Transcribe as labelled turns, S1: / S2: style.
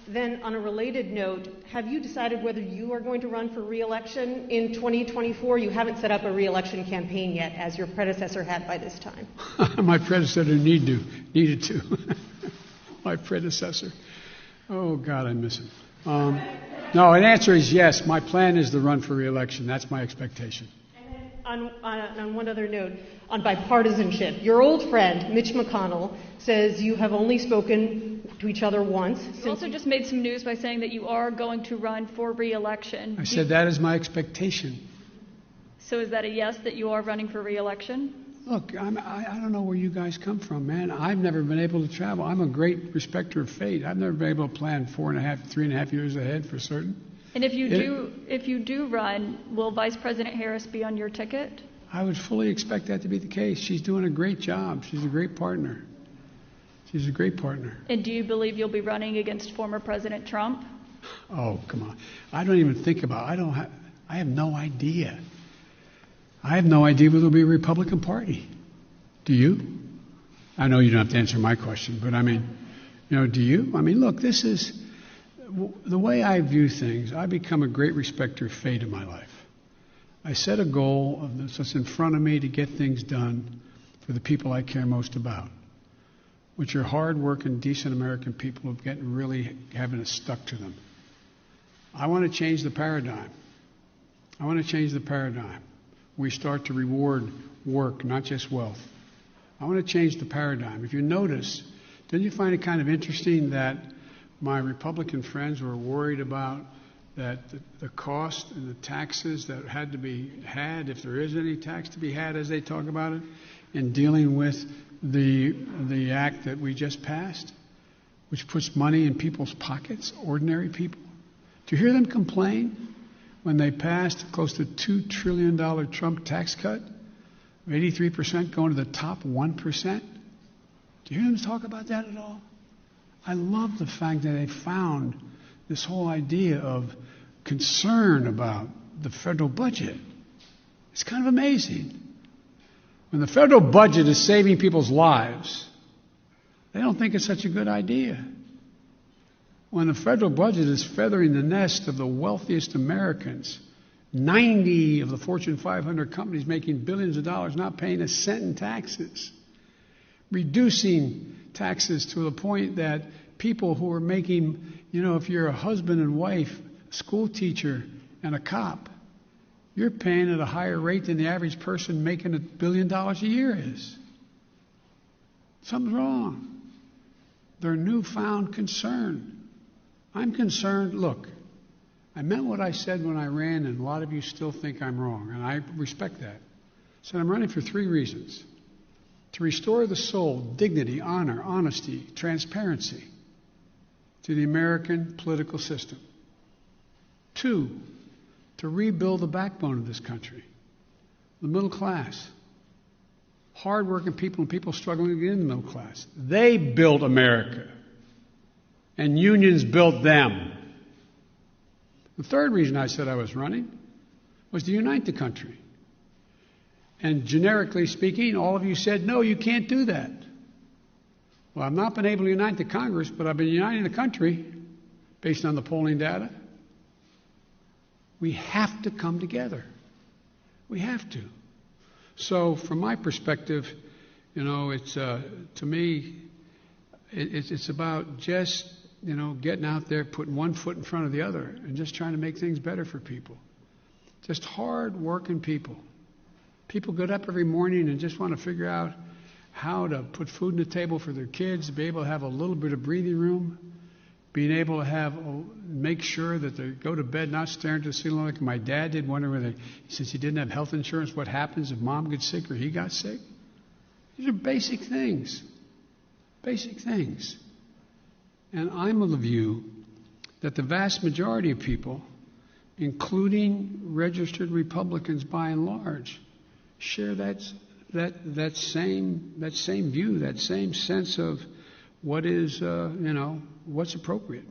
S1: Then, on a related note, have you decided whether you are going to run for re-election in 2024? You haven't set up a re-election campaign yet, as your predecessor had by this time.
S2: My predecessor needed to. My predecessor. Oh, God, I miss him. No, an answer is yes. My plan is to run for re-election. That's my expectation.
S1: And then on one other note, on bipartisanship, your old friend, Mitch McConnell, says you have only spoken to each other once.
S3: You also just made some news by saying that you are going to run for re-election.
S2: I said that is my expectation.
S3: So is that a yes, that you are running for re-election?
S2: Look, I don't know where you guys come from, man. I've never been able to travel. I'm a great respecter of fate. I've never been able to plan 3.5 years ahead for certain.
S3: And if you do run, will Vice President Harris be on your ticket?
S2: I would fully expect that to be the case. She's doing a great job. She's a great partner. She's a great partner.
S3: And do you believe you'll be running against former President Trump?
S2: Oh, come on. I don't even think about it. I have no idea. I have no idea whether there'll be a Republican Party. Do you? I know you don't have to answer my question, but I mean, do you? I mean, look, this is the way I view things. I become a great respecter of fate in my life. I set a goal of this that's in front of me to get things done for the people I care most about, which are hard-working, decent American people who really having it stuck to them. I want to change the paradigm. We start to reward work, not just wealth. I want to change the paradigm. If you notice, didn't you find it kind of interesting that my Republican friends were worried about that the cost and the taxes that had to be had, if there is any tax to be had as they talk about it, in dealing with the act that we just passed, which puts money in people's pockets, ordinary people? Do you hear them complain when they passed close to $2 trillion Trump tax cut, 83% going to the top 1%? Do you hear them talk about that at all? I love the fact that they found this whole idea of concern about the federal budget. It's kind of amazing. When the federal budget is saving people's lives, they don't think it's such a good idea. When the federal budget is feathering the nest of the wealthiest Americans, 90 of the Fortune 500 companies making billions of dollars, not paying a cent in taxes, reducing taxes to the point that people who are making, if you're a husband and wife, a school teacher, and a cop, you're paying at a higher rate than the average person making $1 billion a year is. Something's wrong. Their newfound concern. I'm concerned. Look, I meant what I said when I ran, and a lot of you still think I'm wrong, and I respect that. I said I'm running for 3 reasons. To restore the soul, dignity, honor, honesty, transparency to the American political system. 2, to rebuild the backbone of this country, the middle class. Hard-working people and people struggling to get in the middle class. They built America, and unions built them. The 3rd reason I said I was running was to unite the country. And generically speaking, all of you said, no, you can't do that. Well, I've not been able to unite the Congress, but I've been uniting the country based on the polling data. We have to come together. We have to. So from my perspective, it's to me, it's about just, getting out there, putting one foot in front of the other and just trying to make things better for people. Just hard-working people. People get up every morning and just want to figure out how to put food on the table for their kids, to be able to have a little bit of breathing room, being able to make sure that they go to bed not staring to the ceiling like my dad did, wondering since he didn't have health insurance, what happens if mom gets sick or he got sick. These are basic things. Basic things. And I'm of the view that the vast majority of people, including registered Republicans by and large, share that same view, that same sense of what is, what's appropriate.